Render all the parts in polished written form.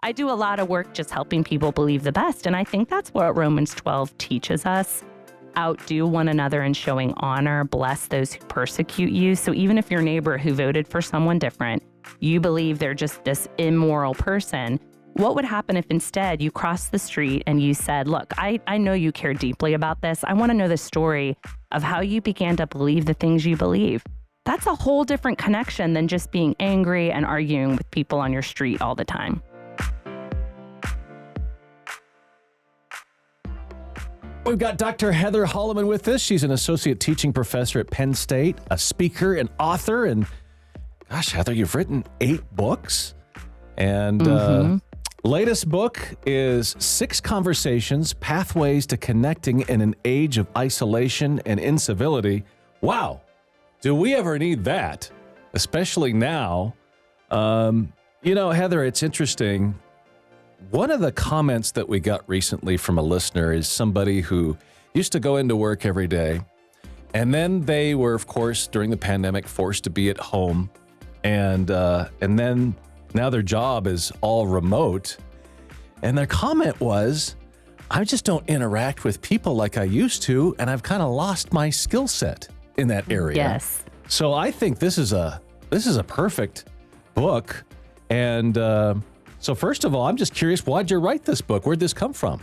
I do a lot of work just helping people believe the best. And I think that's what Romans 12 teaches us. Outdo one another in showing honor, bless those who persecute you. So even if your neighbor who voted for someone different, you believe they're just this immoral person, what would happen if instead you crossed the street and you said, look, I know you care deeply about this. I want to know the story of how you began to believe the things you believe. That's a whole different connection than just being angry and arguing with people on your street all the time. We've got Dr. Heather Holleman with us. She's an associate teaching professor at Penn State, a speaker and author. And gosh, Heather, you've written 8 books. And latest book is 6 Conversations, Pathways to Connecting in an Age of Isolation and Incivility. Wow. Do we ever need that? Especially now. Heather, it's interesting. One of the comments that we got recently from a listener is somebody who used to go into work every day, and then they were, of course, during the pandemic, forced to be at home, and then now their job is all remote. And their comment was, I just don't interact with people like I used to, and I've kind of lost my skill set in that area. Yes. So I think this is a perfect book. And so first of all, I'm just curious, why'd you write this book? Where'd this come from?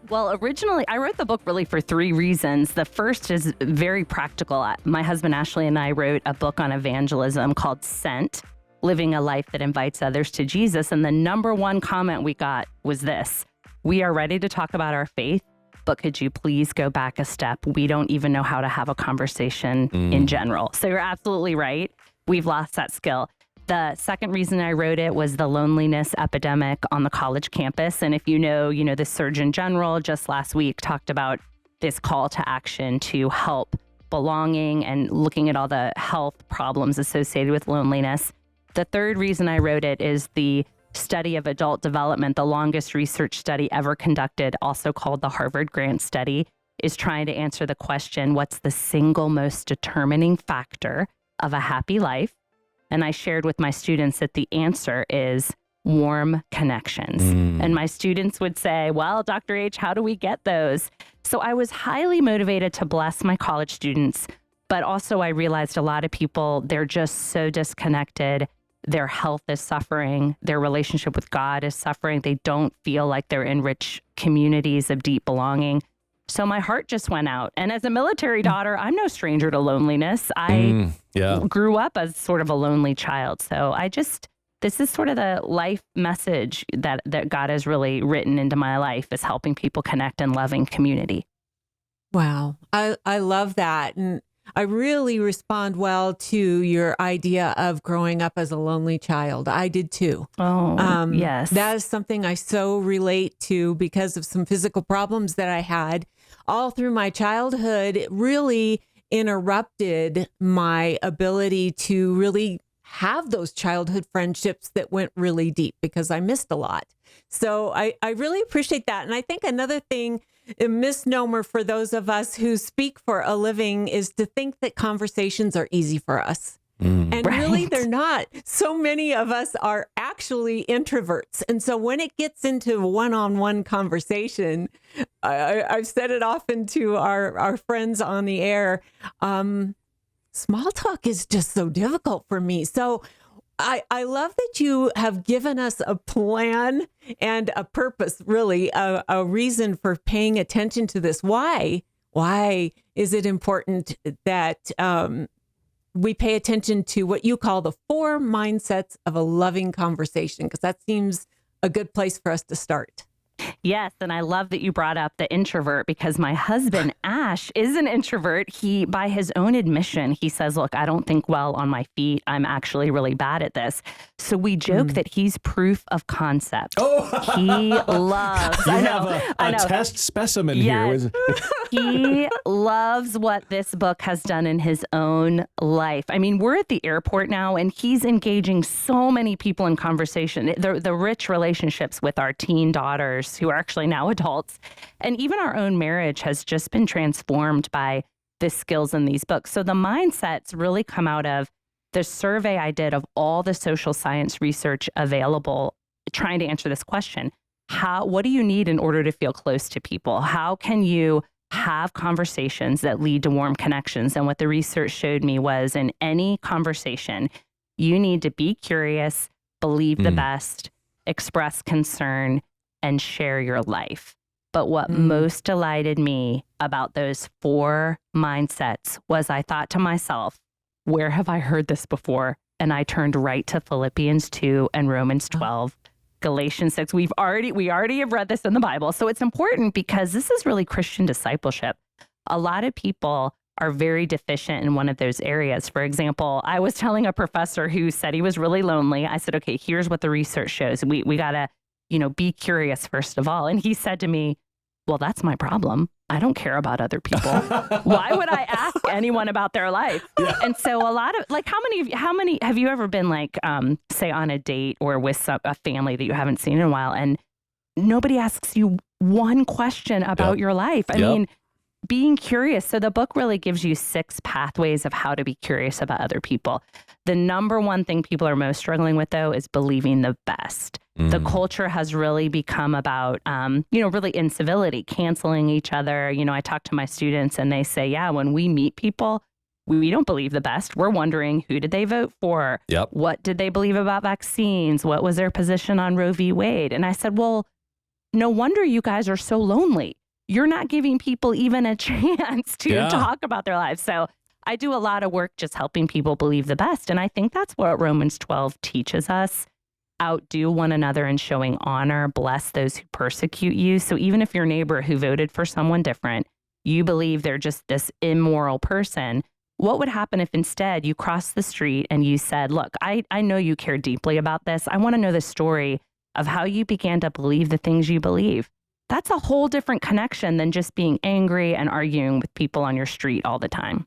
Well, originally, I wrote the book really for 3 reasons. The first is very practical. My husband, Ashley, and I wrote a book on evangelism called Sent, Living a Life that Invites Others to Jesus. And the number one comment we got was this: we are ready to talk about our faith, but could you please go back a step? We don't even know how to have a conversation in general. So you're absolutely right. We've lost that skill. The second reason I wrote it was the loneliness epidemic on the college campus. And if you know, the Surgeon General just last week talked about this call to action to help belonging and looking at all the health problems associated with loneliness. The third reason I wrote it is the study of adult development, the longest research study ever conducted, also called the Harvard Grant Study, is trying to answer the question, what's the single most determining factor of a happy life? And I shared with my students that the answer is warm connections. And my students would say, well, Dr. H, how do we get those? So I was highly motivated to bless my college students, but also I realized a lot of people, they're just so disconnected. Their health is suffering. Their relationship with God is suffering. They don't feel like they're in rich communities of deep belonging. So my heart just went out. And as a military daughter, I'm no stranger to loneliness. I grew up as sort of a lonely child. So this is sort of the life message that God has really written into my life, is helping people connect and loving community. Wow. I love that. And I really respond well to your idea of growing up as a lonely child. I did too. Oh, yes. That is something I so relate to because of some physical problems that I had all through my childhood. It really interrupted my ability to really have those childhood friendships that went really deep because I missed a lot. So I really appreciate that. And I think another thing, a misnomer for those of us who speak for a living, is to think that conversations are easy for us. And really, they're not. So many of us are actually introverts. And so when it gets into one-on-one conversation, I've said it often to our friends on the air, small talk is just so difficult for me. So I love that you have given us a plan and a purpose, really, a reason for paying attention to this. Why is it important that we pay attention to what you call the 4 mindsets of a loving conversation? Because that seems a good place for us to start. Yes, and I love that you brought up the introvert, because my husband, Ash, is an introvert. He, by his own admission, he says, look, I don't think well on my feet. I'm actually really bad at this. So we joke that he's proof of concept. Oh, he loves. You have a test specimen here. He loves what this book has done in his own life. I mean, we're at the airport now, and he's engaging so many people in conversation. The rich relationships with our teen daughters, who are actually now adults, and even our own marriage has just been transformed by the skills in these books. So the mindsets really come out of the survey I did of all the social science research available trying to answer this question. What do you need in order to feel close to people? How can you have conversations that lead to warm connections? And what the research showed me was in any conversation, you need to be curious, believe the best, express concern, and share your life. But what most delighted me about those 4 mindsets was I thought to myself, where have I heard this before? And I turned right to Philippians 2 and Romans 12. Galatians 6. We already have read this in the Bible. So it's important because this is really Christian discipleship. A lot of people are very deficient in one of those areas. For example, I was telling a professor who said he was really lonely. I said, okay, here's what the research shows. We got to, be curious first of all. And he said to me, well, that's my problem. I don't care about other people. Why would I ask anyone about their life? Yeah. And so a lot of how many have you ever been like, say on a date or with a family that you haven't seen in a while and nobody asks you one question about your life? I mean, being curious. So the book really gives you 6 pathways of how to be curious about other people. The number one thing people are most struggling with, though, is believing the best. The culture has really become about, really incivility, canceling each other. I talk to my students and they say, yeah, when we meet people, we don't believe the best. We're wondering, who did they vote for? Yep. What did they believe about vaccines? What was their position on Roe v. Wade? And I said, well, no wonder you guys are so lonely. You're not giving people even a chance to talk about their lives. So I do a lot of work just helping people believe the best. And I think that's what Romans 12 teaches us. Outdo one another in showing honor, bless those who persecute you. So even if your neighbor who voted for someone different, you believe they're just this immoral person, what would happen if instead you crossed the street and you said, look, I know you care deeply about this. I want to know the story of how you began to believe the things you believe. That's a whole different connection than just being angry and arguing with people on your street all the time.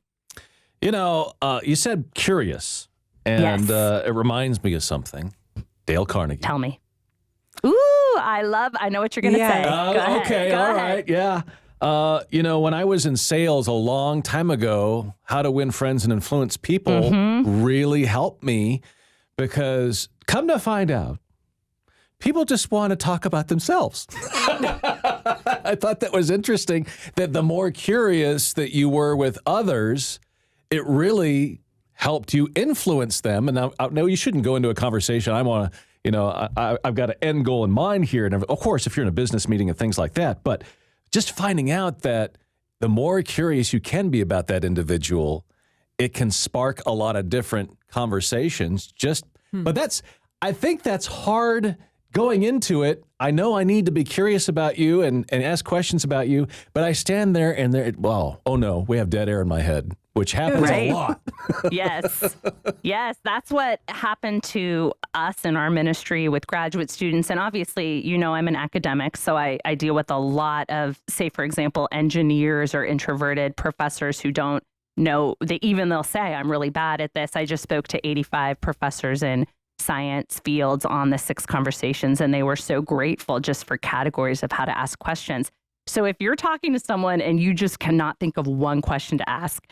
You said curious, and it reminds me of something. Dale Carnegie. Tell me. Ooh, I know what you're going to say. Go ahead. Okay, Go all ahead. right, yeah. When I was in sales a long time ago, How to Win Friends and Influence People really helped me because, come to find out, people just want to talk about themselves. I thought that was interesting, that the more curious that you were with others, it really helped you influence them. And I know you shouldn't go into a conversation. I've got an end goal in mind here. And of course, if you're in a business meeting and things like that, but just finding out that the more curious you can be about that individual, it can spark a lot of different conversations. But I think that's hard going into it. I know I need to be curious about you and ask questions about you, but I stand there and oh no, we have dead air in my head, which happens a lot. Yes, that's what happened to us in our ministry with graduate students. And obviously, I'm an academic, so I deal with a lot of, say, for example, engineers or introverted professors who don't know, they'll say, I'm really bad at this. I just spoke to 85 professors in science fields on the 6 conversations, and they were so grateful just for categories of how to ask questions. So if you're talking to someone and you just cannot think of one question to ask,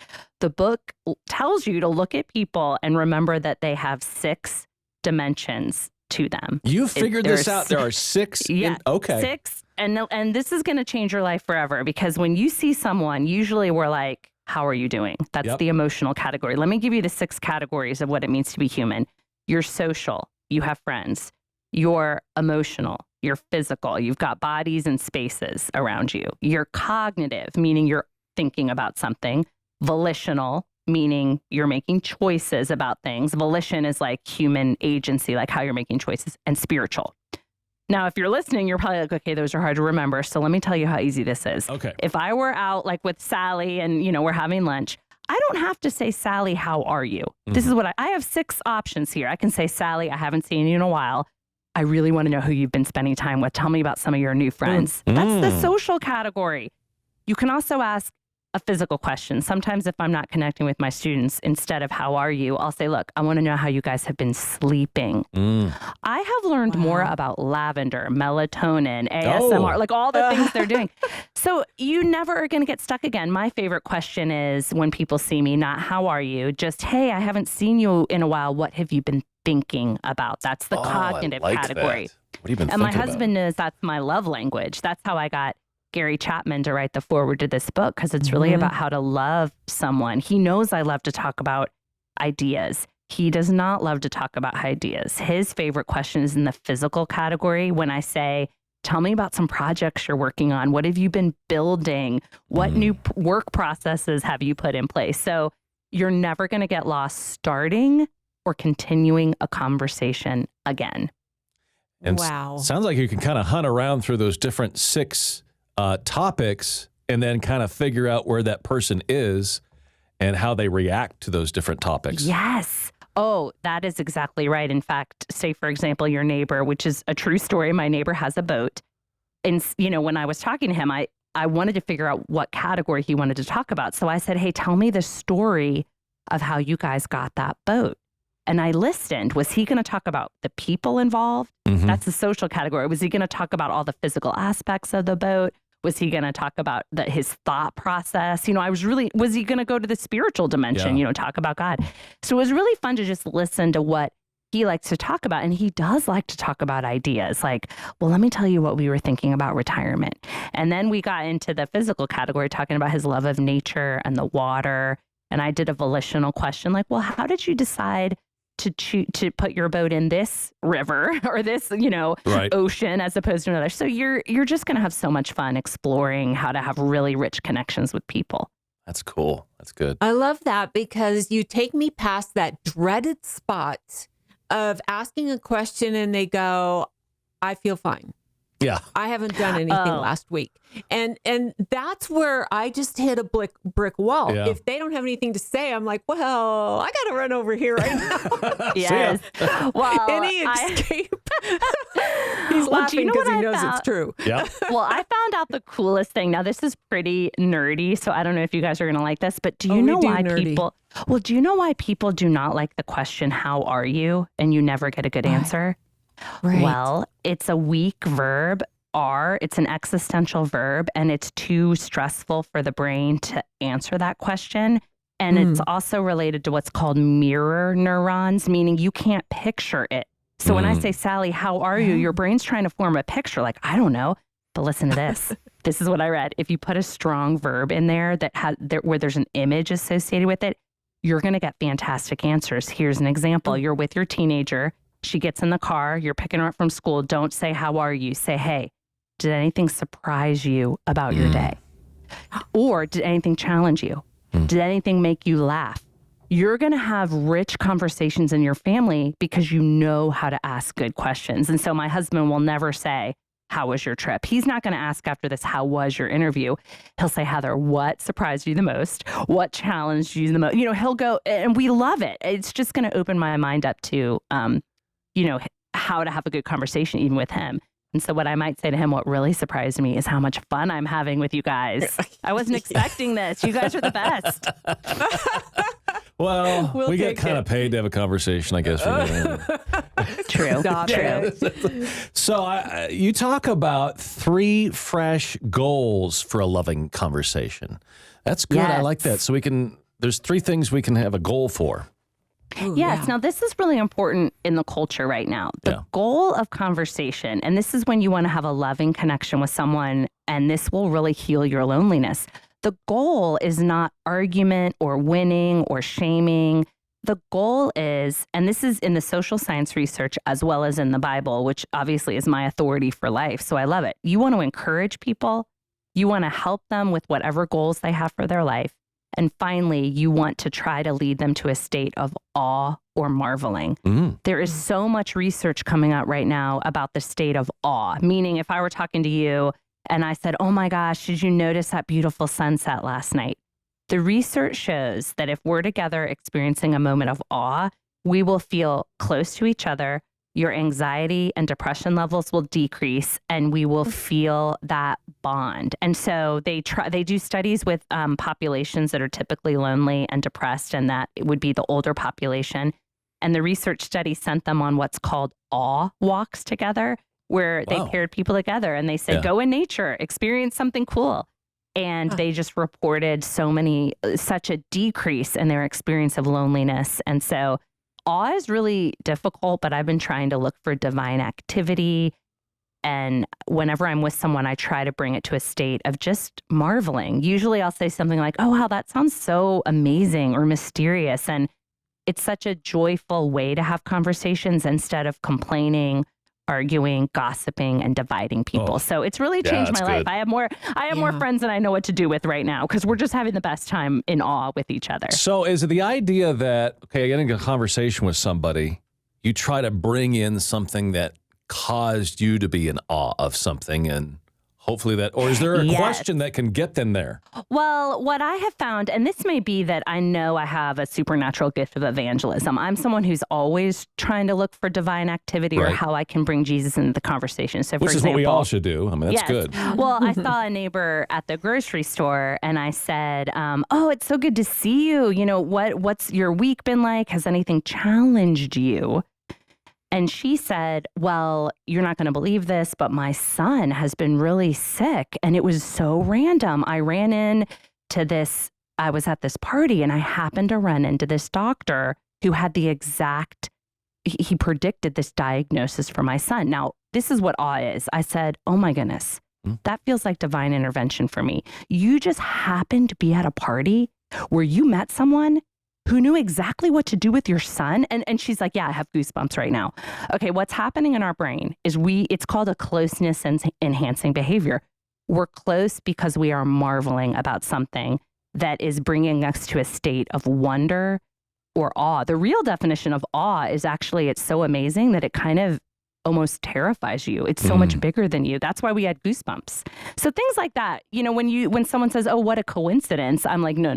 the book tells you to look at people and remember that they have 6 dimensions to them. You figured this out. There are 6? Yeah. Okay. 6. And this is going to change your life forever, because when you see someone, usually we're like, how are you doing? That's the emotional category. Let me give you the 6 categories of what it means to be human. You're social. You have friends. You're emotional. You're physical. You've got bodies and spaces around you. You're cognitive, meaning you're thinking about something. Volitional, meaning you're making choices about things. Volition is like human agency, like how you're making choices. And spiritual. Now, if you're listening, you're probably like, okay, those are hard to remember. So let me tell you how easy this is. Okay. If I were out like with Sally and, we're having lunch, I don't have to say, Sally, how are you? This is what I have 6 options here. I can say, Sally, I haven't seen you in a while. I really want to know who you've been spending time with. Tell me about some of your new friends. That's the social category. You can also ask a physical question. Sometimes if I'm not connecting with my students, instead of how are you, I'll say, look, I want to know how you guys have been sleeping. I have learned more about lavender, melatonin, ASMR, like all the things they're doing. So you never are going to get stuck again. My favorite question is when people see me, not how are you, just, hey, I haven't seen you in a while. What have you been thinking about? That's the cognitive category. What do you been And my thinking husband knows that's my love language. That's how I got Gary Chapman to write the foreword to this book, because it's really about how to love someone. He knows I love to talk about ideas. He does not love to talk about ideas. His favorite question is in the physical category. When I say, tell me about some projects you're working on. What have you been building? What new work processes have you put in place? So you're never going to get lost starting or continuing a conversation again. And wow. Sounds like you can kind of hunt around through those different 6 topics and then kind of figure out where that person is and how they react to those different topics. Yes. Oh, that is exactly right. In fact, say, for example, your neighbor, which is a true story. My neighbor has a boat. And, when I was talking to him, I wanted to figure out what category he wanted to talk about. So I said, hey, tell me the story of how you guys got that boat. And I listened. Was he going to talk about the people involved? Mm-hmm. That's the social category. Was he going to talk about all the physical aspects of the boat? Was he going to talk about his thought process? Was he going to go to the spiritual dimension, talk about God? So it was really fun to just listen to what he likes to talk about. And he does like to talk about ideas like, well, let me tell you what we were thinking about retirement. And then we got into the physical category, talking about his love of nature and the water. And I did a volitional question like, well, how did you decide to put your boat in this river or this, Right. ocean as opposed to another? So you're just going to have so much fun exploring how to have really rich connections with people. That's cool. That's good. I love that, because you take me past that dreaded spot of asking a question and they go, I feel fine. Yeah. I haven't done anything last week. And that's where I just hit a brick wall. Yeah. If they don't have anything to say, I'm like, well, I got to run over here right now. Yes. Well, Any escape? He's laughing because he knows it's true. Yeah. Well, I found out the coolest thing. Now, this is pretty nerdy, so I don't know if you guys are going to like this, but do you know why people do not like the question, how are you? And you never get a good answer? Right. Well, it's a weak verb. It's an existential verb, and it's too stressful for the brain to answer that question. And it's also related to what's called mirror neurons, meaning you can't picture it. So when I say, Sally, how are you? Your brain's trying to form a picture like, I don't know. But listen to this. This is what I read. If you put a strong verb in there where there's an image associated with it, you're going to get fantastic answers. Here's an example. You're with your teenager. She gets in the car. You're picking her up from school. Don't say, how are you? Say, hey, did anything surprise you about your day? Or did anything challenge you? Did anything make you laugh? You're going to have rich conversations in your family because you know how to ask good questions. And so my husband will never say, how was your trip? He's not going to ask after this, how was your interview? He'll say, Heather, what surprised you the most? What challenged you the most? He'll go, and we love it. It's just going to open my mind up to, how to have a good conversation even with him. And so what I might say to him, what really surprised me is how much fun I'm having with you guys. I wasn't expecting this. You guys are the best. Well, we get kind of paid to have a conversation, I guess. True. True. So you talk about 3 fresh goals for a loving conversation. That's good. Yes. I like that. So there's 3 things we can have a goal for. Ooh, Yes. yeah. Now, this is really important in the culture right now. The goal of conversation, and this is when you want to have a loving connection with someone, and this will really heal your loneliness. The goal is not argument or winning or shaming. The goal is, and this is in the social science research as well as in the Bible, which obviously is my authority for life. So I love it. You want to encourage people. You want to help them with whatever goals they have for their life. And finally, you want to try to lead them to a state of awe or marveling. There is so much research coming out right now about the state of awe, meaning if I were talking to you and I said, oh my gosh, did you notice that beautiful sunset last night? The research shows that if we're together experiencing a moment of awe, we will feel close to each other. Your anxiety and depression levels will decrease, and we will feel that bond. And so they do studies with populations that are typically lonely and depressed, and that it would be the older population. And the research study sent them on what's called awe walks together, where they paired people together and they said, go in nature, experience something cool. And they just reported such a decrease in their experience of loneliness. And so awe is really difficult, but I've been trying to look for divine activity And whenever I'm with someone, I try to bring it to a state of just marveling. Usually I'll say something like, oh, wow, that sounds so amazing or mysterious. And it's such a joyful way to have conversations instead of complaining, arguing, gossiping, and dividing people. So it's really changed my life. good. I have more friends than I know what to do with right now because we're just having the best time in awe with each other. So is it the idea that, okay, getting a conversation with somebody, you try to bring in something that caused you to be in awe of something, and hopefully that, or is there a question that can get them there? Well, what I have found, and this may be that I know I have a supernatural gift of evangelism. I'm someone who's always trying to look for divine activity or how I can bring Jesus into the conversation. So, for Which is example, what we all should do. I mean, that's good. Well, I saw a neighbor at the grocery store, and I said, "Oh, it's so good to see you. You know, what's your week been like? Has anything challenged you?" And she said, well, you're not going to believe this, but my son has been really sick. And it was so random. I ran in to this, I was at this party and I happened to run into this doctor who had the exact, he predicted this diagnosis for my son. Now, this is what awe is. I said, oh my goodness, that feels like divine intervention for me. You just happened to be at a party where you met someone who knew exactly what to do with your son. And she's like, yeah, I have goosebumps right now. Okay, what's happening in our brain is it's called a closeness enhancing behavior. We're close because we are marveling about something that is bringing us to a state of wonder or awe. The real definition of awe is actually, it's so amazing that it kind of almost terrifies you. It's so much bigger than you. That's why we had goosebumps. So things like that, you know, when someone says, oh, what a coincidence, I'm like, no.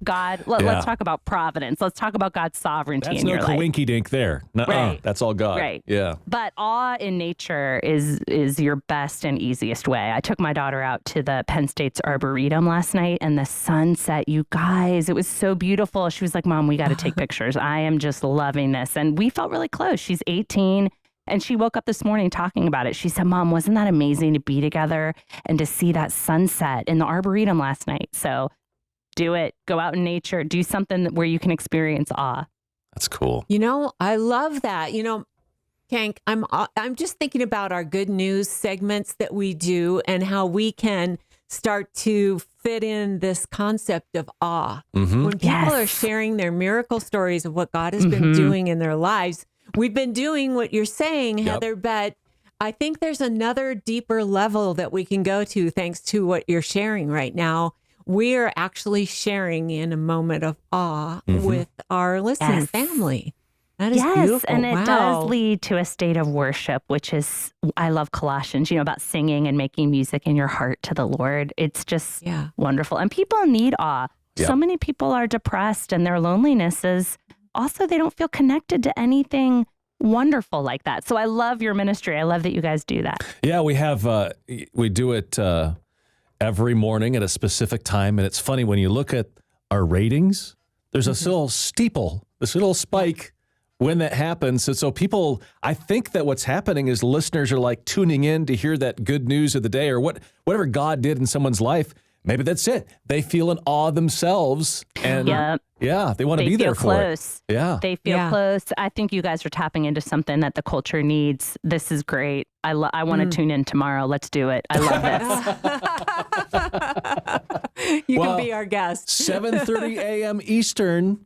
God, let's talk about providence. Let's talk about God's sovereignty in your life. That's no coinky dink there. Right. That's all God. Right. Yeah. But awe in nature is your best and easiest way. I took my daughter out to the Penn State's Arboretum last night, and the sunset, you guys, it was so beautiful. She was like, Mom, we got to take pictures. I am just loving this. And we felt really close. She's 18. And she woke up this morning talking about it. She said, Mom, wasn't that amazing to be together and to see that sunset in the Arboretum last night? So do it. Go out in nature. Do something where you can experience awe. That's cool. You know, I love that. You know, Kank, I'm just thinking about our good news segments that we do and how we can start to fit in this concept of awe. When people are sharing their miracle stories of what God has been doing in their lives, we've been doing what you're saying, Heather, but I think there's another deeper level that we can go to thanks to what you're sharing right now. We're actually sharing in a moment of awe with our listening family. That is beautiful. And it does lead to a state of worship, which is, I love Colossians, about singing and making music in your heart to the Lord. It's just wonderful. And people need awe. Yep. So many people are depressed, and their loneliness is also, they don't feel connected to anything wonderful like that. So I love your ministry. I love that you guys do that. Yeah, we do it every morning at a specific time. And it's funny, when you look at our ratings, there's a little steeple, this little spike when that happens. And so people, I think that what's happening is listeners are like tuning in to hear that good news of the day or whatever God did in someone's life. Maybe that's it. They feel in awe themselves. And they want to be there for it. Yeah. They feel close. I think you guys are tapping into something that the culture needs. This is great. I want to tune in tomorrow. Let's do it. I love this. You can be our guest. 7:30 a.m. Eastern.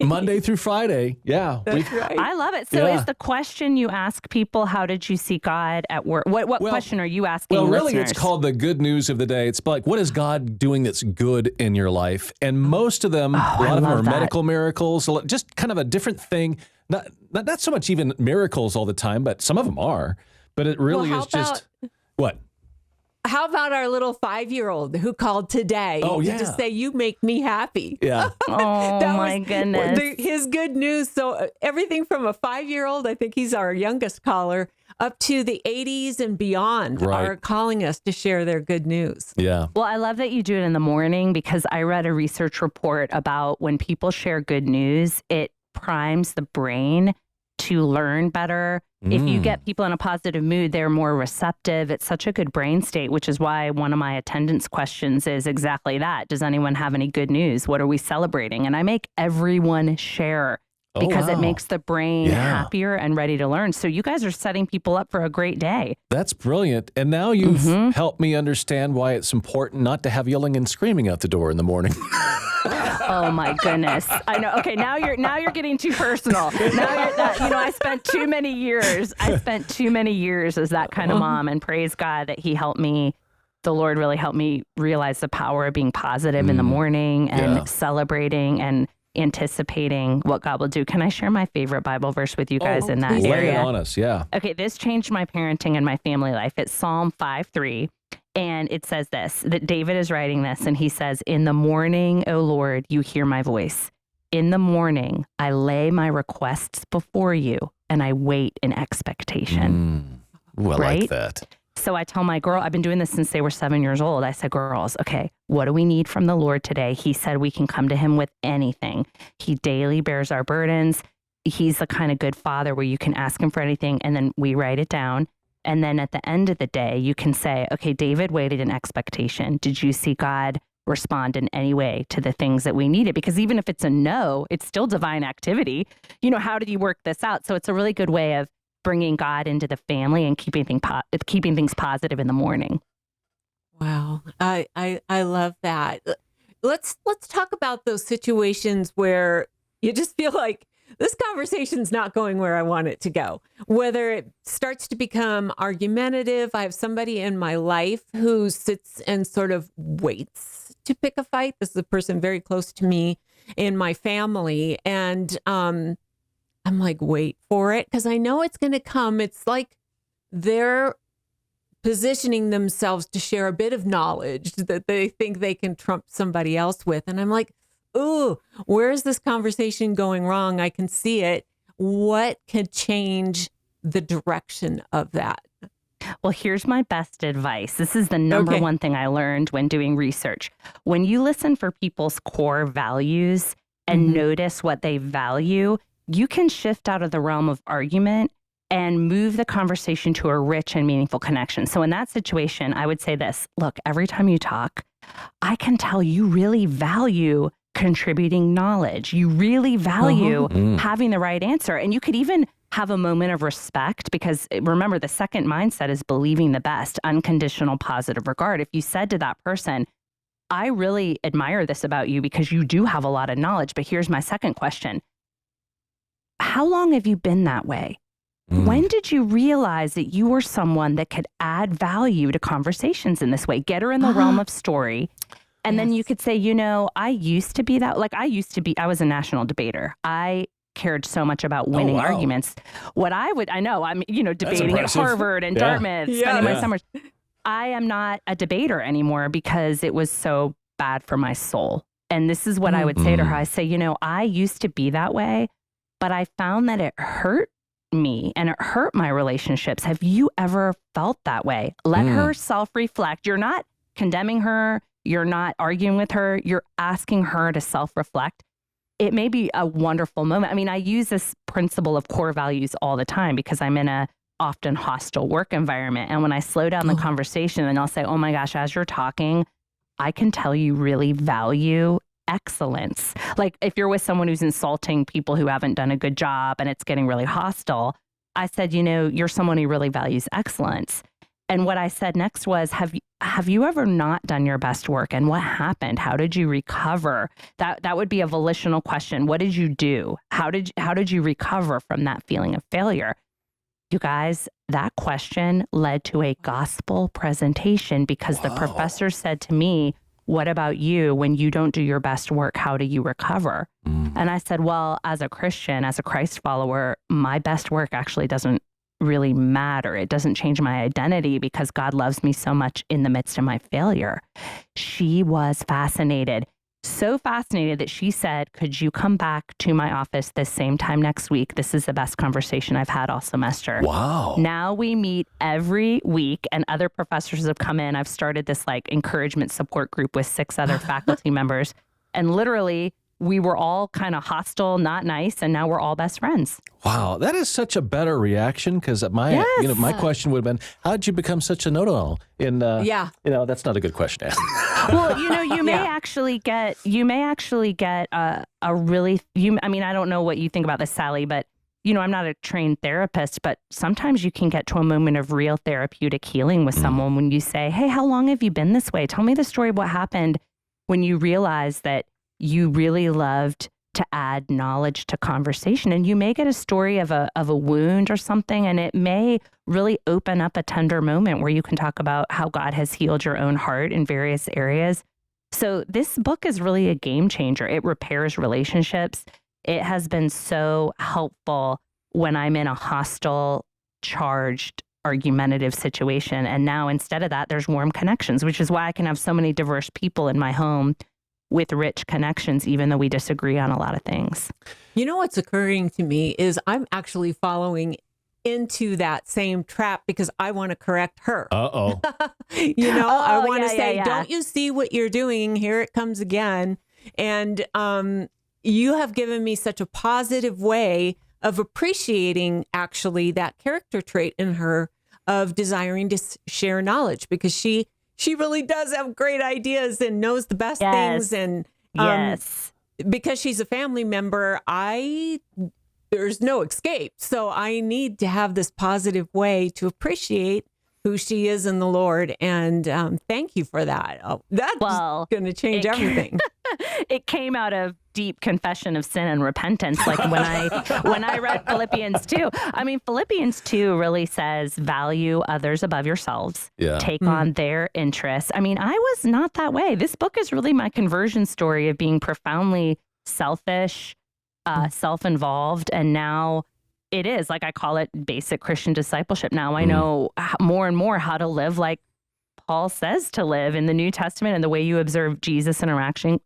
Monday through Friday. Yeah. That's right. I love it. So is the question you ask people, how did you see God at work? What question are you asking really, listeners? it's called the good news of the day. It's like, what is God doing that's good in your life? And most of them, a lot of them are medical miracles, just kind of a different thing. Not so much even miracles all the time, but some of them are. But it really is just, what? How about our little 5-year-old who called today to just say, you make me happy? Yeah. Oh, my goodness. His good news. So everything from a 5-year-old, I think he's our youngest caller, up to the 80s and beyond are calling us to share their good news. Yeah. Well, I love that you do it in the morning, because I read a research report about when people share good news, it primes the brain to learn better. If you get people in a positive mood, they're more receptive. It's such a good brain state, which is why one of my attendance questions is exactly that. Does anyone have any good news? What are we celebrating? And I make everyone share because it wow. makes the brain Yeah. happier and ready to learn. So you guys are setting people up for a great day. That's brilliant. And now you've helped me understand why it's important not to have yelling and screaming out the door in the morning. Oh my goodness. I know. Okay, now you're getting too personal. Now you're that, I spent too many years as that kind of mom, and praise God that he helped me. The Lord really helped me realize the power of being positive in the morning and celebrating and anticipating what God will do. Can I share my favorite Bible verse with you guys in that please. Lay it area? on us. Yeah. Okay, this changed my parenting and my family life. It's Psalm 5:3. And it says this, that David is writing this, and he says, "In the morning, O Lord, you hear my voice. In the morning, I lay my requests before you, and I wait in expectation." Ooh, I Right? like that. So I tell my girl, I've been doing this since they were 7 years old. I said, girls, okay, what do we need from the Lord today? He said we can come to him with anything. He daily bears our burdens. He's the kind of good father where you can ask him for anything, and then we write it down. And then at the end of the day, you can say, okay, David waited in expectation. Did you see God respond in any way to the things that we needed? Because even if it's a no, it's still divine activity. How did you work this out? So it's a really good way of bringing God into the family and keeping things positive in the morning. Wow. I love that. Let's talk about those situations where you just feel like this conversation's not going where I want it to go. Whether it starts to become argumentative, I have somebody in my life who sits and sort of waits to pick a fight. This is a person very close to me in my family. And I'm like, wait for it, because I know it's going to come. It's like they're positioning themselves to share a bit of knowledge that they think they can trump somebody else with. And I'm like, ooh, where is this conversation going wrong? I can see it. What could change the direction of that? Well, here's my best advice. This is the number one thing I learned when doing research. When you listen for people's core values and notice what they value, you can shift out of the realm of argument and move the conversation to a rich and meaningful connection. So in that situation, I would say this, look, every time you talk, I can tell you really value contributing knowledge. You really value having the right answer. And you could even have a moment of respect, because remember, the second mindset is believing the best, unconditional positive regard. If you said to that person, I really admire this about you because you do have a lot of knowledge, but here's my second question. How long have you been that way? When did you realize that you were someone that could add value to conversations in this way? Get her in the realm of story. And then you could say, I used to be that. I was a national debater. I cared so much about winning arguments. I'm debating at Harvard and Dartmouth, spending my summers. I am not a debater anymore because it was so bad for my soul. And this is what I would say to her. I say, I used to be that way, but I found that it hurt me and it hurt my relationships. Have you ever felt that way? Let her self-reflect. You're not condemning her. You're not arguing with her. You're asking her to self-reflect. It may be a wonderful moment. I mean, I use this principle of core values all the time because I'm in a often hostile work environment. And when I slow down the conversation, and I'll say, oh my gosh, as you're talking, I can tell you really value excellence. Like if you're with someone who's insulting people who haven't done a good job and it's getting really hostile, I said, you're someone who really values excellence. And what I said next was, have you ever not done your best work, and what happened? How did you recover? That would be a volitional question. What did you do? How did you recover from that feeling of failure? You guys, that question led to a gospel presentation because the professor said to me, what about you? When you don't do your best work, how do you recover? And I said, well, as a Christian, as a Christ follower, my best work actually doesn't really matter. It doesn't change my identity because God loves me so much in the midst of my failure. She was fascinated, so fascinated that she said, could you come back to my office this same time next week? This is the best conversation I've had all semester. Wow. Now we meet every week and other professors have come in. I've started this encouragement support group with 6 other faculty members. And literally we were all kind of hostile, not nice, and now we're all best friends. Wow, that is such a better reaction because my question would have been, how did you become such a know-it-all? That's not a good question to ask. Well, you may actually get a really I mean, I don't know what you think about this, Sally, but I'm not a trained therapist, but sometimes you can get to a moment of real therapeutic healing with someone when you say, "Hey, how long have you been this way? Tell me the story of what happened when you realized that you really loved to add knowledge to conversation." And you may get a story of a wound or something, and it may really open up a tender moment where you can talk about how God has healed your own heart in various areas. So this book is really a game changer. It repairs relationships. It has been so helpful when I'm in a hostile, charged, argumentative situation. And now instead of that, there's warm connections, which is why I can have so many diverse people in my home with rich connections, even though we disagree on a lot of things. What's occurring to me is I'm actually following into that same trap because I want to correct her. Uh-oh. I want to say, yeah. Don't you see what you're doing? Here it comes again. And you have given me such a positive way of appreciating actually that character trait in her of desiring to share knowledge, because she really does have great ideas and knows the best things. And because she's a family member, there's no escape. So I need to have this positive way to appreciate who she is in the Lord. And thank you for that. That's going to change everything. It came out of deep confession of sin and repentance. Like when I read Philippians 2, I mean, Philippians 2 really says value others above yourselves. Yeah. Take on their interests. I mean, I was not that way. This book is really my conversion story of being profoundly selfish, self-involved. And now it is, like I call it, basic Christian discipleship. Now I know more and more how to live like Paul says to live in the New Testament, and the way you observe Jesus interacting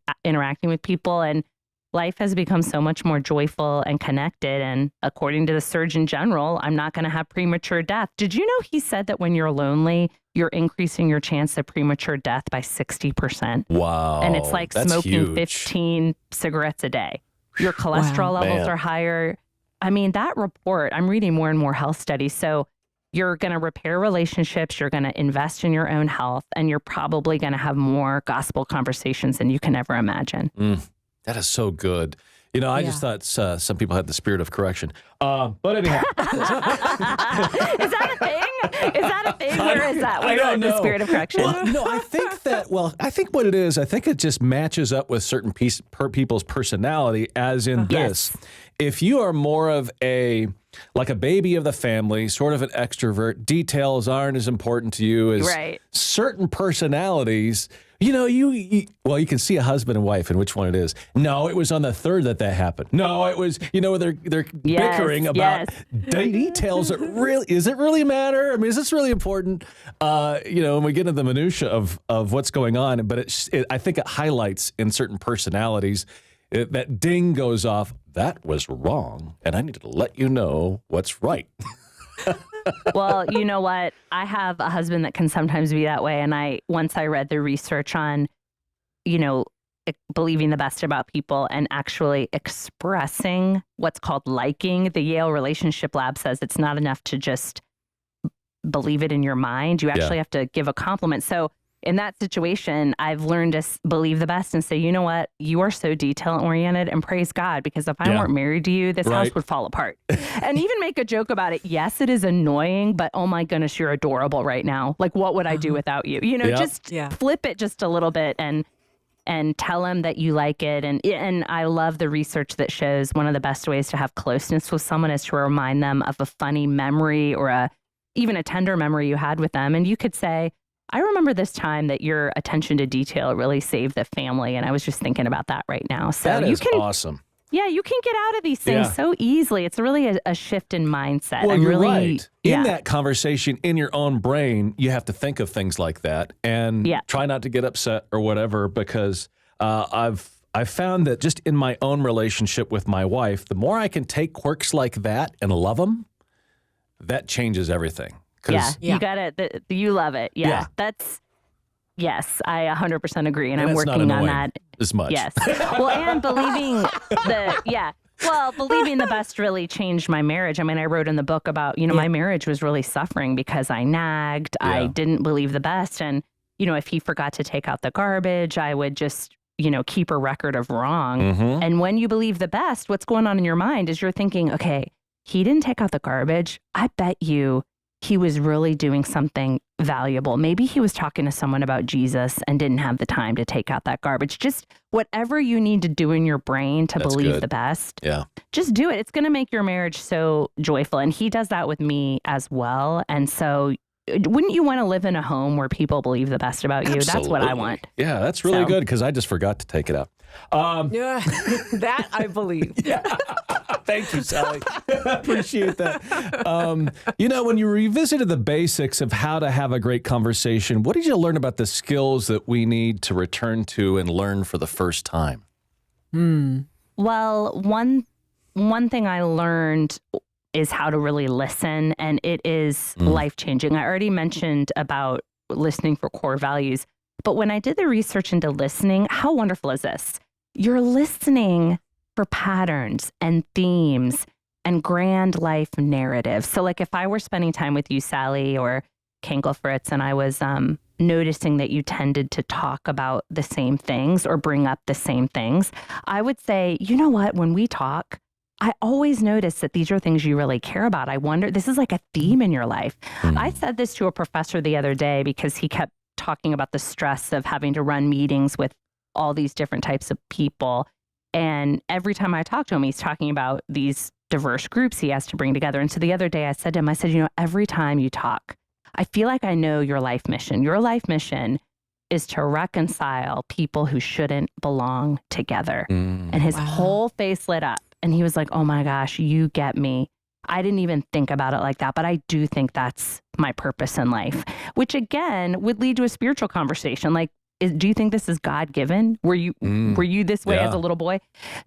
with people. And life has become so much more joyful and connected. And according to the Surgeon General, I'm not going to have premature death. Did you know he said that when you're lonely, you're increasing your chance of premature death by 60%? Wow. And it's like that's smoking huge. 15 cigarettes a day. Your cholesterol levels are higher. I mean, that report, I'm reading more and more health studies. So you're going to repair relationships, you're going to invest in your own health, and you're probably going to have more gospel conversations than you can ever imagine. That is so good. I just thought some people had the spirit of correction. But anyhow. Is that a thing? Is that a thing? Where is that? I don't know. The spirit of correction? Well, no, I think what it is, I think it just matches up with certain people's personality, as in this. If you are more of like a baby of the family, sort of an extrovert, details aren't as important to you as certain personalities. You can see a husband and wife and which one it is. No, it was on the third that happened. No, it was, they're bickering about details. Does it really matter? I mean, is this really important? And we get into the minutia of what's going on, but I think it highlights in certain personalities that ding goes off. That was wrong, and I need to let you know what's right. Well, you know what? I have a husband that can sometimes be that way. And once I read the research on, believing the best about people and actually expressing what's called liking, the Yale Relationship Lab says it's not enough to just believe it in your mind. You actually have to give a compliment. So in that situation, I've learned to believe the best and say, you know what? You are so detail oriented, and praise God, because if I weren't married to you, this house would fall apart. And even make a joke about it. Yes, it is annoying, but oh my goodness, you're adorable right now. Like, what would I do without you? Just flip it just a little bit and tell him that you like it. And I love the research that shows one of the best ways to have closeness with someone is to remind them of a funny memory or even a tender memory you had with them. And you could say, I remember this time that your attention to detail really saved the family. And I was just thinking about that right now. So that is awesome. Yeah, you can get out of these things so easily. It's really a shift in mindset. Well, you're right. Yeah. In that conversation, in your own brain, you have to think of things like that and try not to get upset or whatever, because I've found that just in my own relationship with my wife, the more I can take quirks like that and love them, that changes everything. You got it. You love it. Yeah. Yes, I 100% agree. And I'm working on that as much. Yes. Well, and believing the best really changed my marriage. I mean, I wrote in the book about, my marriage was really suffering because I nagged. I didn't believe the best. And if he forgot to take out the garbage, I would just, keep a record of wrong. Mm-hmm. And when you believe the best, what's going on in your mind is you're thinking, okay, he didn't take out the garbage. I bet you he was really doing something valuable. Maybe he was talking to someone about Jesus and didn't have the time to take out that garbage. Just whatever you need to do in your brain to That's believe good. the best. Yeah. Just do it. It's going to make your marriage so joyful. And he does that with me as well. And so wouldn't you want to live in a home where people believe the best about you? That's what I Absolutely. want. Yeah, that's really So- good because I just forgot to take it out. Yeah, that I believe. Thank you, Sally. Appreciate that. When you revisited the basics of how to have a great conversation, what did you learn about the skills that we need to return to and learn for the first time? Well, one thing I learned is how to really listen, and it is life-changing. I already mentioned about listening for core values, but when I did the research into listening, how wonderful is this? You're listening for patterns and themes and grand life narratives. So like if I were spending time with you, Sally, or Kinkle Fritz, and I was noticing that you tended to talk about the same things or bring up the same things, I would say, you know what, when we talk, I always notice that these are things you really care about. I wonder, this is like a theme in your life. I said this to a professor the other day because he kept talking about the stress of having to run meetings with all these different types of people. And every time I talk to him, he's talking about these diverse groups he has to bring together. And so the other day I said to him, every time you talk, I feel like I know your life mission. Your life mission is to reconcile people who shouldn't belong together. And his whole face lit up. And he was like, oh my gosh, you get me. I didn't even think about it like that, but I do think that's my purpose in life, which again would lead to a spiritual conversation. Like, do you think this is God-given? Were you this way as a little boy?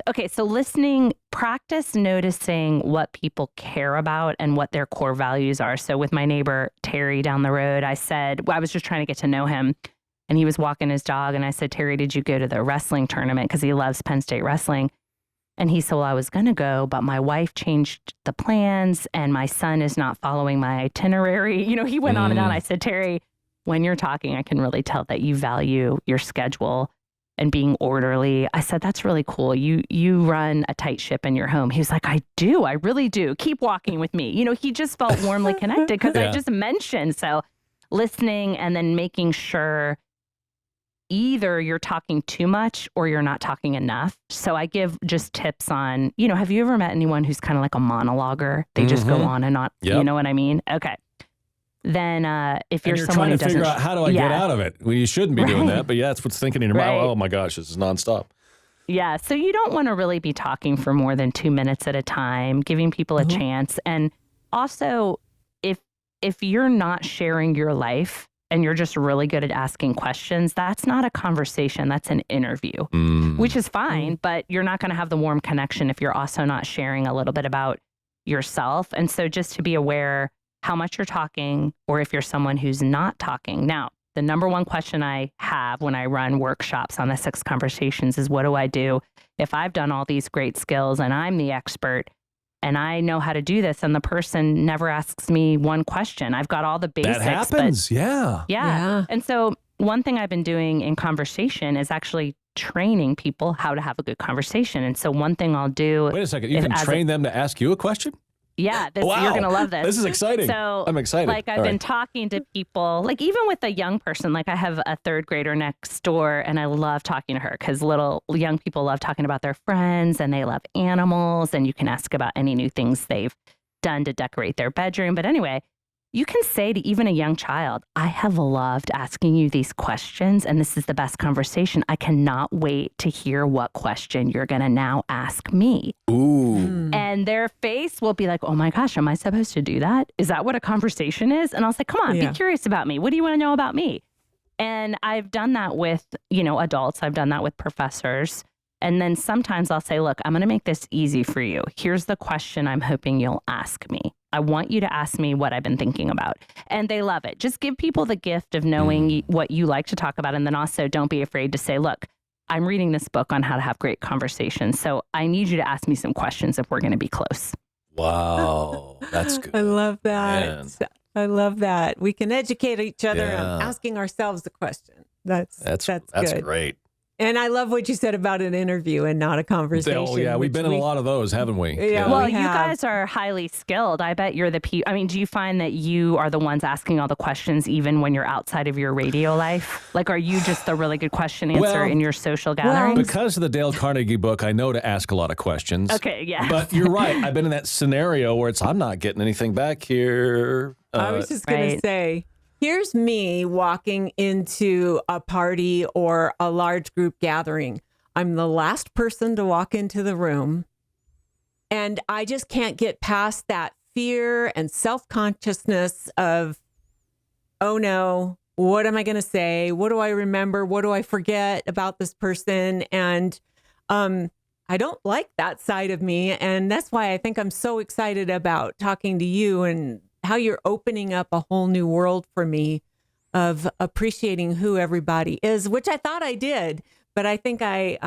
Okay, so listening, practice noticing what people care about and what their core values are. So with my neighbor, Terry, down the road, I was just trying to get to know him. And he was walking his dog. And I said, Terry, did you go to the wrestling tournament? Because he loves Penn State wrestling. And he said, well, I was going to go, but my wife changed the plans and my son is not following my itinerary. He went on and on. I said, Terry, when you're talking, I can really tell that you value your schedule and being orderly. I said, that's really cool. You run a tight ship in your home. He was like, I do. I really do. Keep walking with me. He just felt warmly connected because I just mentioned. So listening and then making sure either you're talking too much or you're not talking enough. So I give just tips on, have you ever met anyone who's kind of like a monologuer? They just go on and on. Yep. You know what I mean? Okay. Then if you're someone trying who to doesn't, figure out how do I get out of it? Well, you shouldn't be doing Right. that, but yeah, that's what's thinking in your mind. Right. Oh my gosh, this is nonstop. Yeah. So you don't want to really be talking for more than 2 minutes at a time, giving people a chance. And also, if you're not sharing your life and you're just really good at asking questions, that's not a conversation. That's an interview, which is fine, but you're not going to have the warm connection if you're also not sharing a little bit about yourself. And so just to be aware how much you're talking or if you're someone who's not talking. Now, the number one question I have when I run workshops on the 6 conversations is, what do I do if I've done all these great skills and I'm the expert and I know how to do this and the person never asks me one question? I've got all the basics. That happens. Yeah. And so one thing I've been doing in conversation is actually training people how to have a good conversation. And so one thing I'll do. Wait a second. You can train them to ask you a question? Yeah, Wow. You're going to love this. This is exciting. So, I'm excited. Like I've All been right. talking to people, like even with a young person, like I have a 3rd grader next door and I love talking to her because little young people love talking about their friends and they love animals and you can ask about any new things they've done to decorate their bedroom. But anyway, you can say to even a young child, I have loved asking you these questions and this is the best conversation. I cannot wait to hear what question you're going to now ask me. Ooh. And their face will be like, oh my gosh, am I supposed to do that? Is that what a conversation is? And I'll say, come on, be curious about me. What do you want to know about me? And I've done that with, adults. I've done that with professors. And then sometimes I'll say, look, I'm going to make this easy for you. Here's the question I'm hoping you'll ask me. I want you to ask me what I've been thinking about. And they love it. Just give people the gift of knowing what you like to talk about. And then also don't be afraid to say, look, I'm reading this book on how to have great conversations. So I need you to ask me some questions if we're going to be close. Wow. That's good. I love that. Man. I love that. We can educate each other Yeah. on asking ourselves the question. That's That's good. great. And I love what you said about an interview and not a conversation. Oh, yeah. We've been in a lot of those, haven't we? Yeah. Well, we you have. guys are highly skilled. I bet you're the I mean, do you find that you are the ones asking all the questions even when you're outside of your radio life? Like, are you just the really good question answer Well, in your social gatherings? Because of the Dale Carnegie book, I know to ask a lot of questions. Okay, yeah. But you're right. I've been in that scenario where I'm not getting anything back here. I was just going to Right. say, here's me walking into a party or a large group gathering. I'm the last person to walk into the room. And I just can't get past that fear and self-consciousness of, oh no, what am I going to say? What do I remember? What do I forget about this person? And I don't like that side of me. And that's why I think I'm so excited about talking to you and how you're opening up a whole new world for me of appreciating who everybody is, which I thought I did, but I think I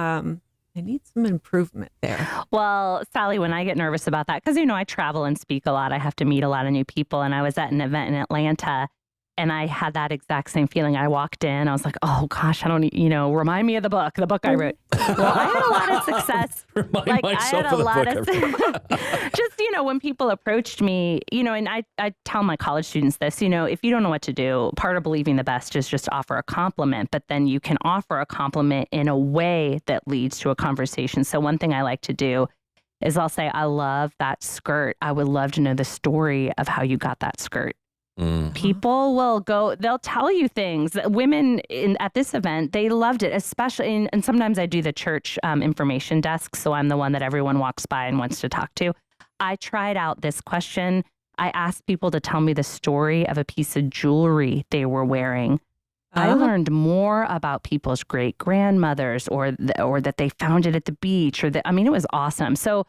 need some improvement there. Well, Sally, when I get nervous about that, because, I travel and speak a lot, I have to meet a lot of new people. And I was at an event in Atlanta and I had that exact same feeling. I walked in, I was like, oh gosh, I don't, remind me of the book I wrote. Well, I had a lot of success. Remind myself of the book I wrote. Just, when people approached me, and I tell my college students this, if you don't know what to do, part of believing the best is just offer a compliment, but then you can offer a compliment in a way that leads to a conversation. So one thing I like to do is I'll say, I love that skirt. I would love to know the story of how you got that skirt. People will they'll tell you things. Women at this event, they loved it, especially, and sometimes I do the church information desk, so I'm the one that everyone walks by and wants to talk to. I tried out this question. I asked people to tell me the story of a piece of jewelry they were wearing. I learned more about people's great grandmothers or that they found it at the beach it was awesome. So,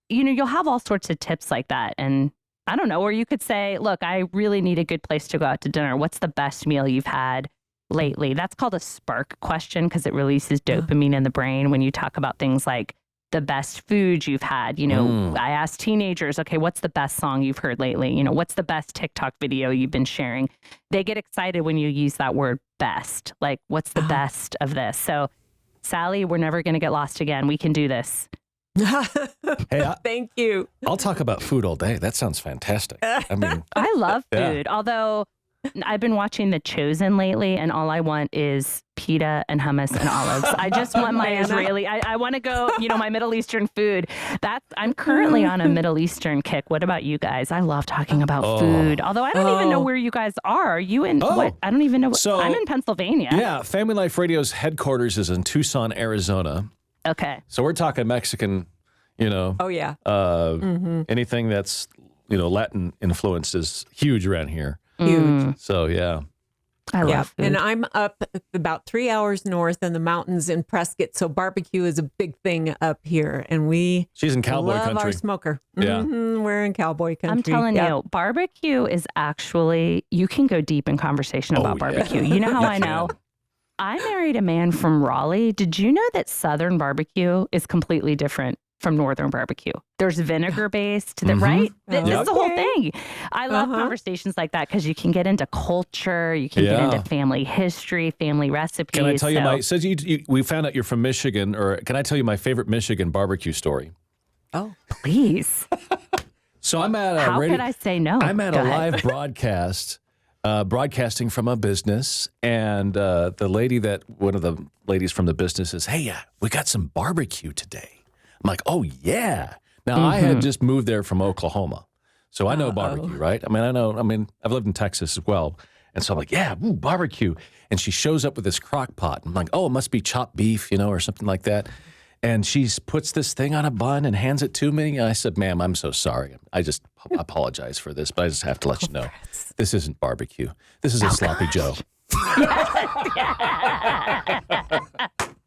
you'll have all sorts of tips like that. And I don't know, or you could say, look, I really need a good place to go out to dinner. What's the best meal you've had lately? That's called a spark question because it releases dopamine in the brain when you talk about things like the best food you've had. I ask teenagers, okay, what's the best song you've heard lately? What's the best TikTok video you've been sharing? They get excited when you use that word best. Like, what's the best of this? So, Sally, we're never going to get lost again. We can do this. Hey, Thank you. I'll talk about food all day. That sounds fantastic. I mean, I love Yeah. food, although I've been watching The Chosen lately, and all I want is pita and hummus and olives. I just want my Israeli. I want to go, my Middle Eastern food. I'm currently on a Middle Eastern kick. What about you guys? I love talking about food. Although I don't even know where you guys are. Are you in what? I don't even know. So- I'm in Pennsylvania. yeah, Family Life Radio's headquarters is in Tucson, Arizona. Okay. So we're talking Mexican, Oh, yeah. anything that's, Latin influenced is huge around here. Huge. So, yeah. I Yeah. love food. And I'm up about 3 hours north in the mountains in Prescott. So barbecue is a big thing up here. And we She's in cowboy love country. our smoker. Yeah. We're in cowboy country. I'm telling Yep. you, barbecue is actually, you can go deep in conversation about yeah. barbecue. You know how I know? I married a man from Raleigh. Did you know that Southern barbecue is completely different from Northern barbecue? There's vinegar based, right? This is the whole Okay. thing. I love conversations like that because you can get into culture, you can get Yeah. into family history, family recipes. Can I tell you So- says we found out you're from Michigan, or can I tell you my favorite Michigan barbecue story? Oh, Please. So I'm at a How radio, could I say no? I'm at Go a ahead. live broadcast, broadcasting from a business, and one of the ladies from the business says, "Hey, we got some barbecue today." I'm like, "Oh yeah!" Now I had just moved there from Oklahoma, so I know barbecue, right? I've lived in Texas as well, and so I'm like, "Yeah, barbecue." And she shows up with this crock pot. I'm like, "Oh, it must be chopped beef, or something like that." And she puts this thing on a bun and hands it to me. And I said, "Ma'am, I'm so sorry. I just apologize for this, but I just have to let you know, this isn't barbecue. This is a sloppy Joe."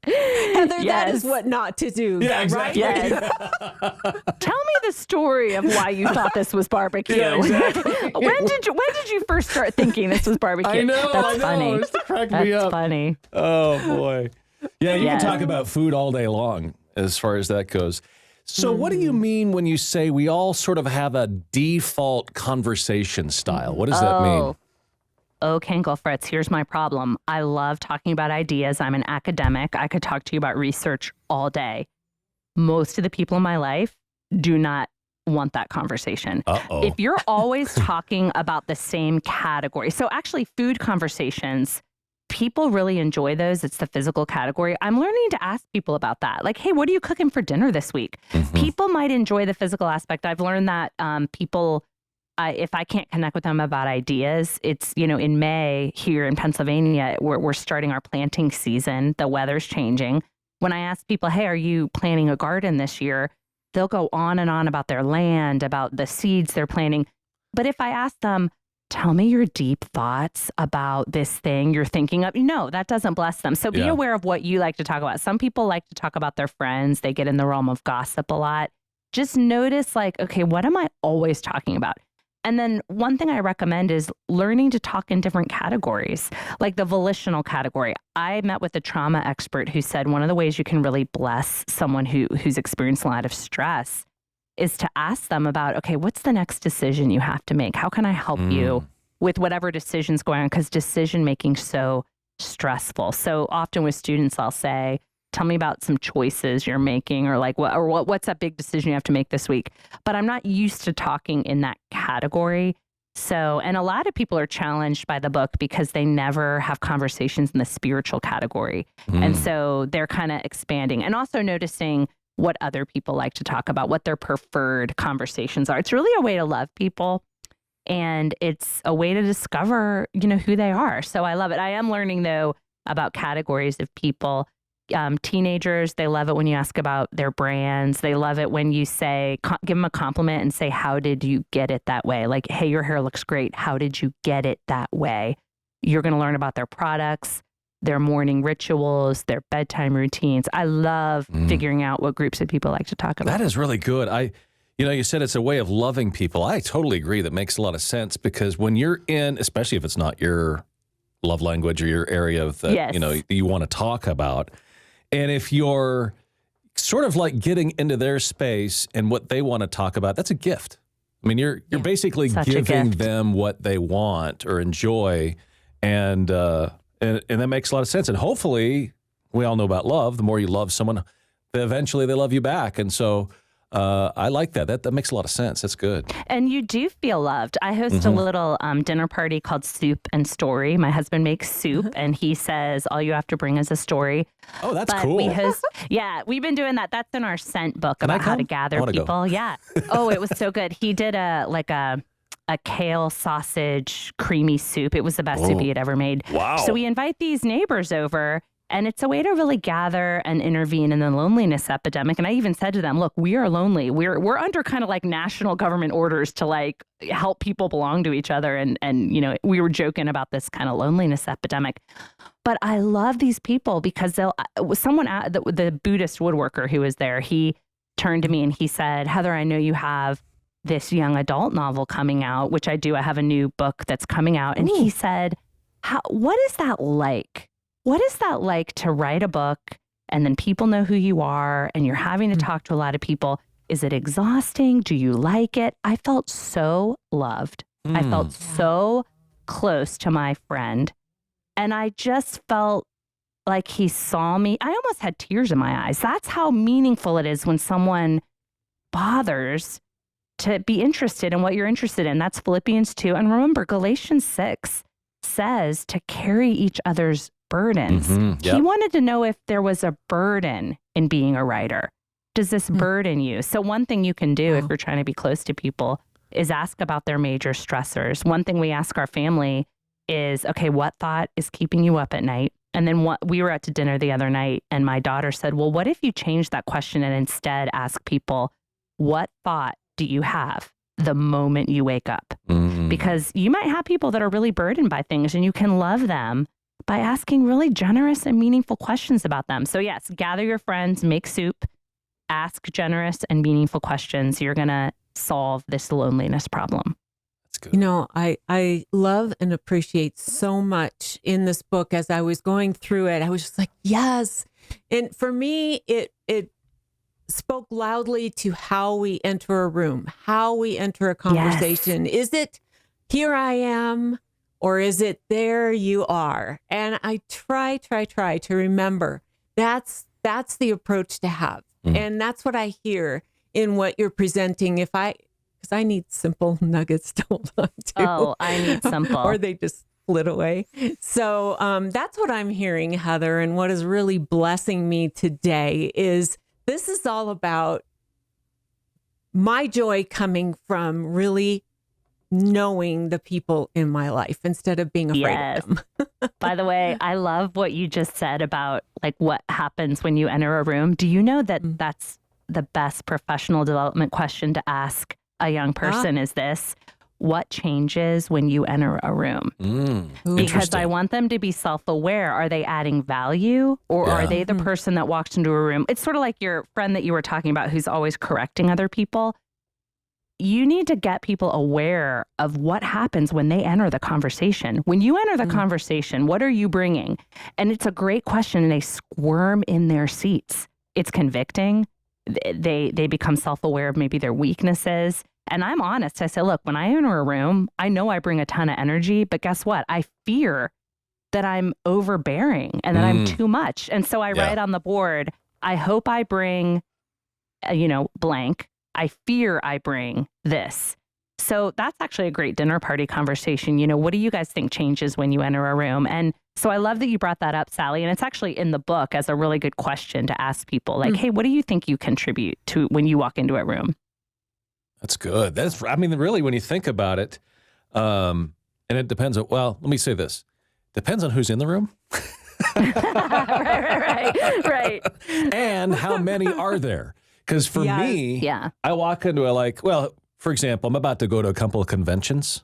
Heather, that is what not to do. Yeah, exactly. Right? Yes. Tell me the story of why you thought this was barbecue. Yeah, exactly. When did you first start thinking this was barbecue? I know. That's funny. It's cracking me That's up. funny. Oh boy. Yeah, you Yeah. can talk about food all day long as far as that goes. So what do you mean when you say we all sort of have a default conversation style? What does that mean? Oh, Kankel Fritz, here's my problem. I love talking about ideas. I'm an academic. I could talk to you about research all day. Most of the people in my life do not want that conversation. Uh-oh. If you're always talking about the same category, so actually food conversations, people really enjoy those. It's the physical category. I'm learning to ask people about that. Like, hey, what are you cooking for dinner this week? People might enjoy the physical aspect. I've learned that people, if I can't connect with them about ideas, it's, in May here in Pennsylvania, we're starting our planting season. The weather's changing. When I ask people, hey, are you planting a garden this year? They'll go on and on about their land, about the seeds they're planting. But if I ask them, tell me your deep thoughts about this thing you're thinking of, no, that doesn't bless them. So be aware of what you like to talk about. Some people like to talk about their friends. They get in the realm of gossip a lot. Just notice, like, okay, what am I always talking about? And then one thing I recommend is learning to talk in different categories, like the volitional category. I met with a trauma expert who said one of the ways you can really bless someone who's experienced a lot of stress is to ask them about, okay, what's the next decision you have to make? How can I help you with whatever decision's going on? Because decision making is so stressful. So often with students, I'll say, tell me about some choices you're making, or like what's that big decision you have to make this week? But I'm not used to talking in that category. So, and a lot of people are challenged by the book because they never have conversations in the spiritual category. And so they're kind of expanding and also noticing what other people like to talk about, what their preferred conversations are. It's really a way to love people. And it's a way to discover, who they are. So I love it. I am learning, though, about categories of people. Teenagers, they love it when you ask about their brands. They love it when you say, give them a compliment and say, how did you get it that way? Like, hey, your hair looks great. How did you get it that way? You're going to learn about their products, their morning rituals, their bedtime routines. I love figuring out what groups of people like to talk about. That is really good. You said it's a way of loving people. I totally agree. That makes a lot of sense because when you're in, especially if it's not your love language or your area of that, you want to talk about. And if you're sort of like getting into their space and what they want to talk about, that's a gift. I mean, you're basically giving them what they want or enjoy, and that makes a lot of sense. And hopefully, we all know about love. The more you love someone, eventually they love you back. And so I like that. That makes a lot of sense. That's good. And you do feel loved. I host a little dinner party called Soup and Story. My husband makes soup, and he says all you have to bring is a story. Oh, that's but cool. We've been doing that. That's in our scent book about how to gather people. Yeah. Oh, it was so good. He did a kale sausage creamy soup. It was the best soup he had ever made. Wow. So we invite these neighbors over. And it's a way to really gather and intervene in the loneliness epidemic. And I even said to them, look, we are lonely. We're under kind of like national government orders to like help people belong to each other. And we were joking about this kind of loneliness epidemic. But I love these people because the Buddhist woodworker who was there, he turned to me and he said, Heather, I know you have this young adult novel coming out, which I do. I have a new book that's coming out. And he said, what is that like? What is that like to write a book and then people know who you are and you're having to talk to a lot of people? Is it exhausting? Do you like it? I felt so loved. I felt so close to my friend. And I just felt like he saw me. I almost had tears in my eyes. That's how meaningful it is when someone bothers to be interested in what you're interested in. That's Philippians 2. And remember, Galatians 6 says to carry each other's burdens. He wanted to know if there was a burden in being a writer. Does this burden you? So one thing you can do if you're trying to be close to people is ask about their major stressors. One thing we ask our family is, okay, what thought is keeping you up at night? And then we were out to dinner the other night and my daughter said, well, what if you change that question and instead ask people, what thought do you have the moment you wake up? Because you might have people that are really burdened by things and you can love them by asking really generous and meaningful questions about them. So yes, gather your friends, make soup, ask generous and meaningful questions. You're going to solve this loneliness problem. That's good. I love and appreciate so much in this book. As I was going through it, I was just like, yes. And for me, it spoke loudly to how we enter a room, how we enter a conversation. Yes. Is it here I am, or is it there you are? And I try to remember that's the approach to have. And that's what I hear in what you're presenting. Because I need simple nuggets to hold on to. Oh, I need simple. Or they just split away. So that's what I'm hearing, Heather. And what is really blessing me today is this is all about my joy coming from really knowing the people in my life instead of being afraid of them. By the way, I love what you just said about like what happens when you enter a room. Do you know that that's the best professional development question to ask a young person is this: what changes when you enter a room? Because I want them to be self-aware. Are they adding value, or are they the person that walks into a room? It's sort of like your friend that you were talking about who's always correcting other people. You need to get people aware of what happens when they enter the conversation. When you enter the conversation, what are you bringing? And it's a great question, and they squirm in their seats. It's convicting. They become self-aware of maybe their weaknesses. And I'm honest. I say, look, when I enter a room, I know I bring a ton of energy, but guess what? I fear that I'm overbearing and that I'm too much. And so I write on the board, I hope I bring, blank. I fear I bring this. So that's actually a great dinner party conversation. What do you guys think changes when you enter a room? And so I love that you brought that up, Sally. And it's actually in the book as a really good question to ask people like, hey, what do you think you contribute to when you walk into a room? That's good. Really, when you think about it, and it depends on, let me say this. Depends on who's in the room. Right. And how many are there? Because for me, I walk into for example, I'm about to go to a couple of conventions.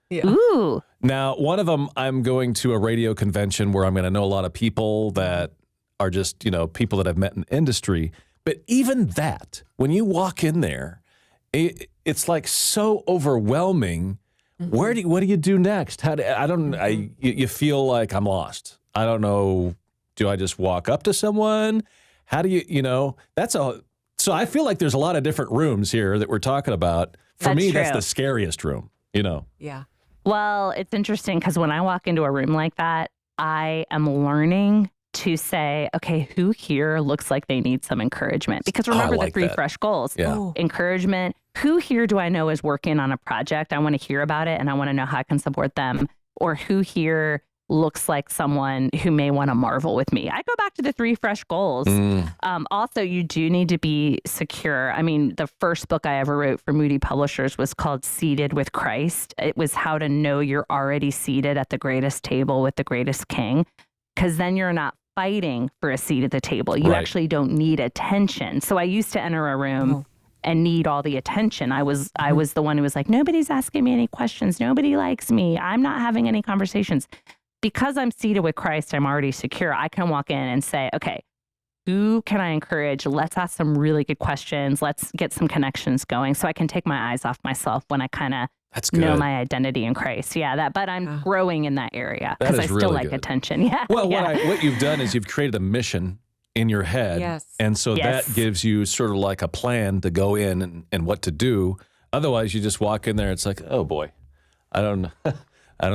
Yeah. Ooh. Now, one of them, I'm going to a radio convention where I'm going to know a lot of people that are just, people that I've met in industry. But even that, when you walk in there, it's like so overwhelming. What do you do next? You feel like I'm lost. I don't know. Do I just walk up to someone? How do so I feel like there's a lot of different rooms here that we're talking about. For me, that's the scariest room, Yeah. Well, it's interesting because when I walk into a room like that, I am learning to say, okay, who here looks like they need some encouragement? Because remember the three fresh goals. Yeah. Encouragement. Who here do I know is working on a project? I want to hear about it and I want to know how I can support them. Or who here looks like someone who may want to marvel with me? I go back to the three fresh goals. Also, you do need to be secure. I mean, the first book I ever wrote for Moody Publishers was called Seated with Christ. It was how to know you're already seated at the greatest table with the greatest king, because then you're not fighting for a seat at the table. You actually don't need attention. So I used to enter a room and need all the attention. I was the one who was like, nobody's asking me any questions. Nobody likes me. I'm not having any conversations. Because I'm seated with Christ, I'm already secure. I can walk in and say, okay, who can I encourage? Let's ask some really good questions. Let's get some connections going so I can take my eyes off myself when I kind of know my identity in Christ. But I'm growing in that area because I still really like attention. Yeah. Well, what you've done is you've created a mission in your head. Yes. And so that gives you sort of like a plan to go in and what to do. Otherwise, you just walk in there. It's like, oh boy, I don't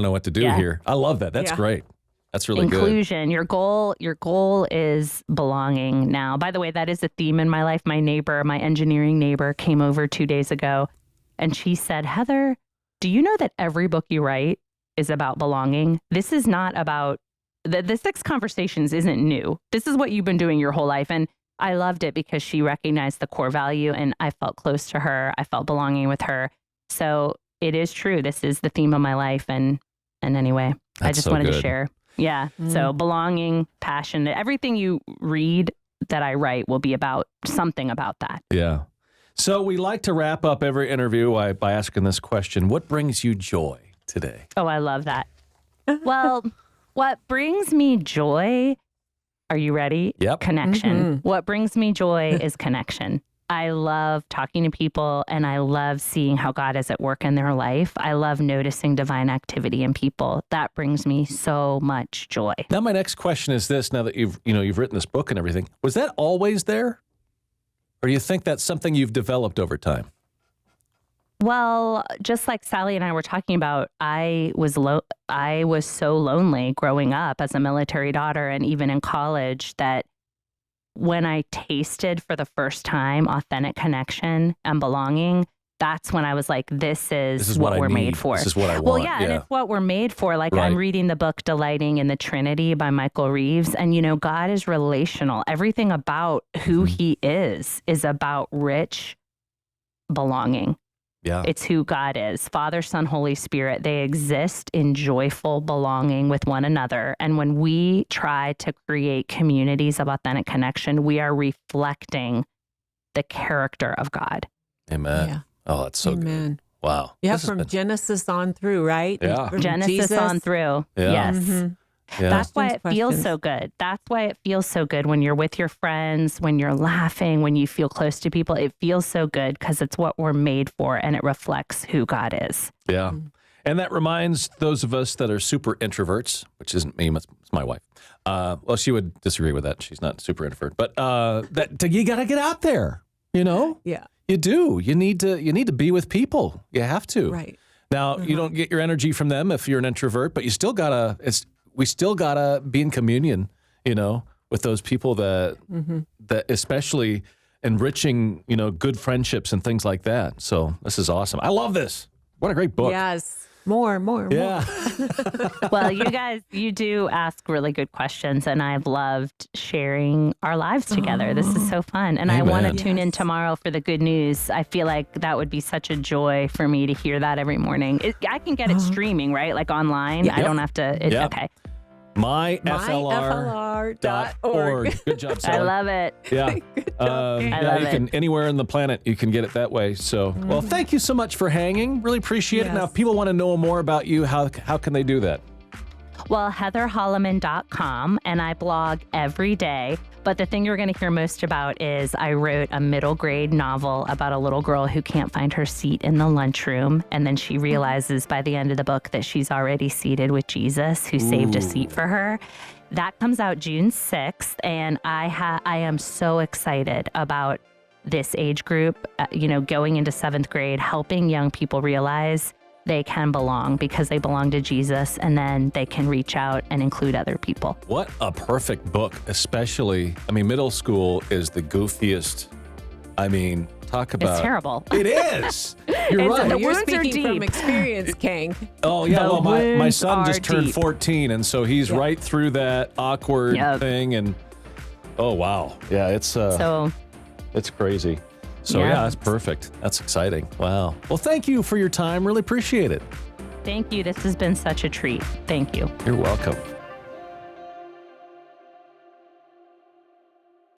know what to do here. I love that. That's great. That's really Inclusion. Your goal is belonging now. By the way, that is a theme in my life. My engineering neighbor came over 2 days ago and she said, Heather, do you know that every book you write is about belonging? This is not about the 6 Conversations isn't new. This is what you've been doing your whole life. And I loved it because she recognized the core value and I felt close to her. I felt belonging with her. So it is true. This is the theme of my life. And anyway, I just wanted to share. Yeah. So belonging, passion, everything you read that I write will be about something about that. Yeah. So we like to wrap up every interview by asking this question. What brings you joy today? Oh, I love that. Well, what brings me joy, are you ready? Yep. Connection. What brings me joy is connection. I love talking to people and I love seeing how God is at work in their life. I love noticing divine activity in people. That brings me so much joy. Now, my next question is this, now that you've written this book and everything, was that always there? Or do you think that's something you've developed over time? Well, just like Sally and I were talking about, I was so lonely growing up as a military daughter and even in college that when I tasted for the first time authentic connection and belonging, that's when I was like, this is what we're made for. This is what I want. Well, yeah, and it's what we're made for. Like Right. I'm reading the book Delighting in the Trinity by Michael Reeves. And, God is relational. Everything about who he is about rich belonging. Yeah. It's who God is. Father, Son, Holy Spirit. They exist in joyful belonging with one another. And when we try to create communities of authentic connection, we are reflecting the character of God. Amen. Yeah. Oh, that's so good. Wow. Yeah, This has from been- Genesis on through, right? Yeah. From Genesis Jesus. on through. Yeah. Yes. Mhm. Yeah. That's why it Questions. feels so good. That's why it feels so good when you're with your friends, when you're laughing, when you feel close to people. It feels so good because it's what we're made for and it reflects who God is. Yeah. And that reminds those of us that are super introverts, which isn't me, it's my wife. Well, she would disagree with that. She's not super introvert, but that you got to get out there, Yeah. You do. You need to be with people. You have to. Right. Now, you don't get your energy from them if you're an introvert, but we still gotta be in communion, with those people that especially enriching, good friendships and things like that. So this is awesome. I love this. What a great book. Yes. More. Yeah. Well, you guys, you do ask really good questions, and I've loved sharing our lives together. This is so fun. And I want to Amen. tune in tomorrow for the good news. I feel like that would be such a joy for me to hear that every morning. I can get it streaming, right? Like online. Yeah. I don't have to. Yep. Okay. myflr.org. Good job, Sally. I love it. Yeah. Good job, Kate. I Yeah, love you can it. anywhere in the planet you can get it that way. So, well, thank you so much for hanging. Really appreciate it. Now, Yes. if people want to know more about you, how can they do that? Well, HeatherHolleman.com, and I blog every day. But the thing you're going to hear most about is I wrote a middle grade novel about a little girl who can't find her seat in the lunchroom. And then she realizes by the end of the book that she's already seated with Jesus, who saved a seat for her. That comes out June 6th. And I am so excited about this age group, going into 7th grade, helping young people realize they can belong because they belong to Jesus, and then they can reach out and include other people. What a perfect book, especially, middle school is the goofiest. Talk about. It's terrible. It is. You're It's right. The You're wounds are speaking from deep. experience, Kang. Oh, yeah. The Well, my wounds son just are turned deep. 14, and so he's right through that awkward Yep. thing. And oh, wow. Yeah, it's crazy. So, Yeah. yeah, that's perfect. That's exciting. Wow. Well, thank you for your time. Really appreciate it. Thank you. This has been such a treat. Thank you. You're welcome.